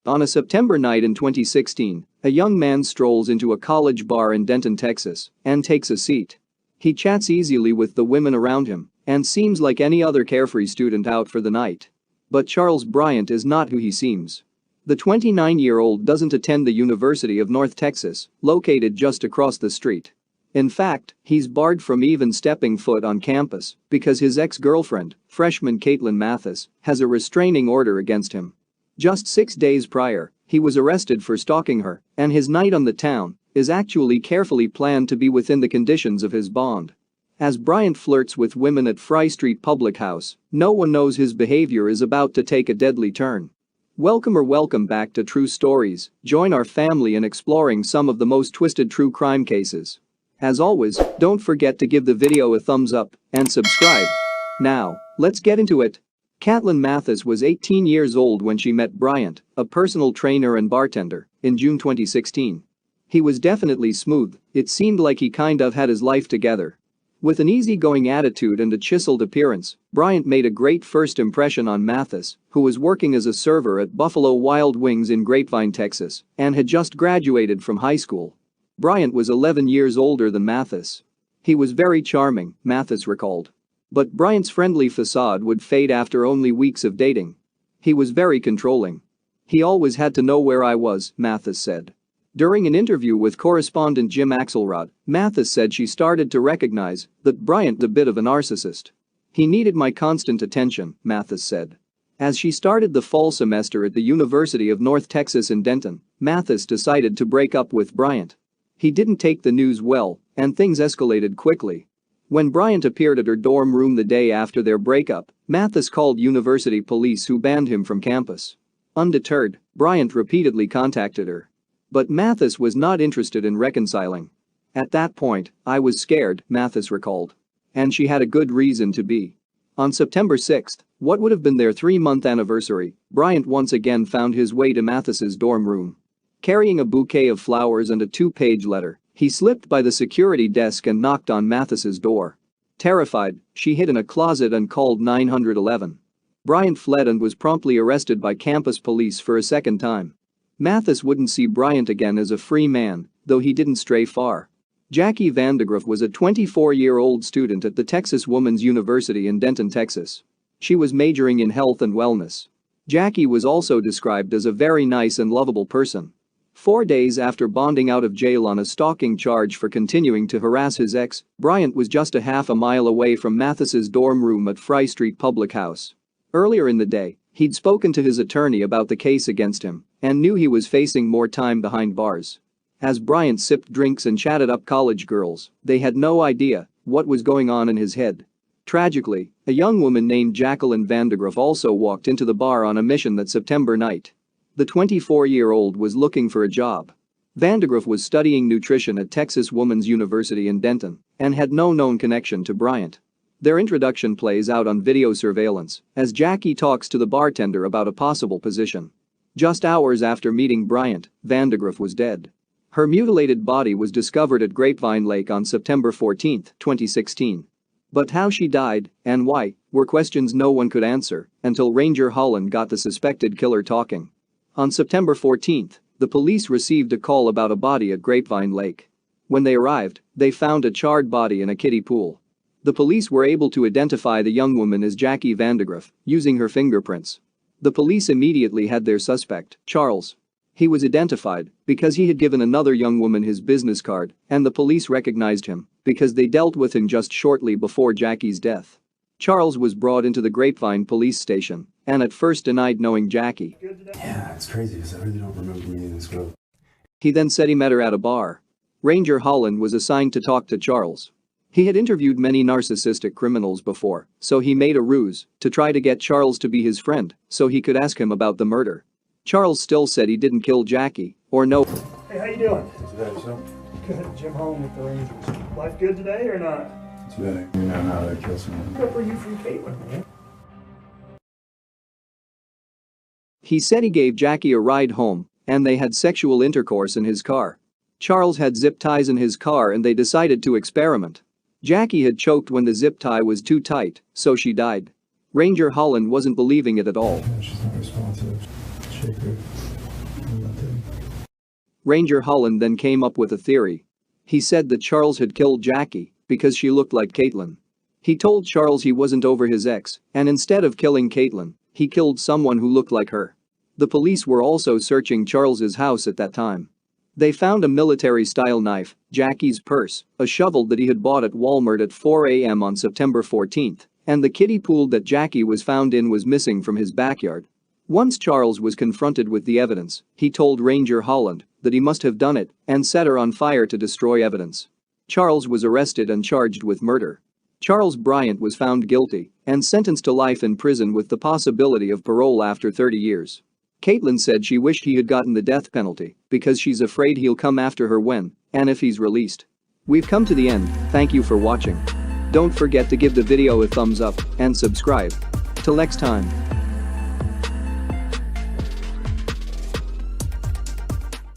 On a September night in 2016, a young man strolls into a college bar in Denton, Texas, and takes a seat. He chats easily with the women around him and seems like any other carefree student out for the night. But Charles Bryant is not who he seems. The 29-year-old doesn't attend the University of North Texas, located just across the street. In fact, he's barred from even stepping foot on campus because his ex-girlfriend, freshman Caitlin Mathis, has a restraining order against him. Just 6 days prior, he was arrested for stalking her, and his night on the town is actually carefully planned to be within the conditions of his bond. As Bryant flirts with women at Fry Street Public House, no one knows his behavior is about to take a deadly turn. Welcome back to True Stories. Join our family in exploring some of the most twisted true crime cases. As always, don't forget to give the video a thumbs up and subscribe. Now, let's get into it. Caitlin Mathis was 18 years old when she met Bryant, a personal trainer and bartender, in June 2016. He was definitely smooth, it seemed like he kind of had his life together. With an easygoing attitude and a chiseled appearance, Bryant made a great first impression on Mathis, who was working as a server at Buffalo Wild Wings in Grapevine, Texas, and had just graduated from high school. Bryant was 11 years older than Mathis. He was very charming, Mathis recalled. But Bryant's friendly facade would fade after only weeks of dating. He was very controlling. He always had to know where I was, Mathis said. During an interview with correspondent Jim Axelrod, Mathis said she started to recognize that Bryant was a bit of a narcissist. He needed my constant attention, Mathis said. As she started the fall semester at the University of North Texas in Denton, Mathis decided to break up with Bryant. He didn't take the news well, and things escalated quickly. When Bryant appeared at her dorm room the day after their breakup, Mathis called university police who banned him from campus. Undeterred, Bryant repeatedly contacted her. But Mathis was not interested in reconciling. At that point, I was scared, Mathis recalled. And she had a good reason to be. On September 6, what would have been their 3-month anniversary, Bryant once again found his way to Mathis's dorm room. Carrying a bouquet of flowers and a 2-page letter, he slipped by the security desk and knocked on Mathis's door. Terrified, she hid in a closet and called 911. Bryant fled and was promptly arrested by campus police for a second time. Mathis wouldn't see Bryant again as a free man, though he didn't stray far. Jackie Vandagriff was a 24-year-old student at the Texas Woman's University in Denton, Texas. She was majoring in health and wellness. Jackie was also described as a very nice and lovable person. 4 days after bonding out of jail on a stalking charge for continuing to harass his ex, Bryant was just a half a mile away from Mathis's dorm room at Fry Street Public House. Earlier in the day, he'd spoken to his attorney about the case against him and knew he was facing more time behind bars. As Bryant sipped drinks and chatted up college girls, they had no idea what was going on in his head. Tragically, a young woman named Jacqueline Vandagriff also walked into the bar on a mission that September night. The 24-year-old was looking for a job. Vandagriff was studying nutrition at Texas Woman's University in Denton and had no known connection to Bryant. Their introduction plays out on video surveillance as Jackie talks to the bartender about a possible position. Just hours after meeting Bryant, Vandagriff was dead. Her mutilated body was discovered at Grapevine Lake on September 14, 2016. But how she died and why were questions no one could answer until Ranger Holland got the suspected killer talking. On September 14, the police received a call about a body at Grapevine Lake. When they arrived, they found a charred body in a kiddie pool. The police were able to identify the young woman as Jackie Vandagriff using her fingerprints. The police immediately had their suspect, Charles. He was identified because he had given another young woman his business card, and the police recognized him because they dealt with him just shortly before Jackie's death. Charles was brought into the Grapevine police station and at first denied knowing Jackie. Yeah, it's crazy because I really don't remember meeting this girl. He then said he met her at a bar. Ranger Holland was assigned to talk to Charles. He had interviewed many narcissistic criminals before, so he made a ruse to try to get Charles to be his friend so he could ask him about the murder. Charles still said he didn't kill Jackie or know. Hey, how you doing? It's bad, yourself? Good. Jim home with the Rangers. Life good today or not? It's bad. You know how to kill someone. Good for you from Caitlin, man. He said he gave Jackie a ride home and they had sexual intercourse in his car. Charles had zip ties in his car and they decided to experiment. Jackie had choked when the zip tie was too tight, so she died. Ranger Holland wasn't believing it at all. She's not responsive. Shake her. Nothing. Ranger Holland then came up with a theory. He said that Charles had killed Jackie because she looked like Caitlin. He told Charles he wasn't over his ex, and instead of killing Caitlin, he killed someone who looked like her. The police were also searching Charles's house at that time. They found a military-style knife, Jackie's purse, a shovel that he had bought at Walmart at 4 a.m. on September 14, and the kiddie pool that Jackie was found in was missing from his backyard. Once Charles was confronted with the evidence, he told Ranger Holland that he must have done it and set her on fire to destroy evidence. Charles was arrested and charged with murder. Charles Bryant was found guilty and sentenced to life in prison with the possibility of parole after 30 years. Caitlin said she wished he had gotten the death penalty because she's afraid he'll come after her when and if he's released. We've come to the end, thank you for watching. Don't forget to give the video a thumbs up and subscribe. Till next time.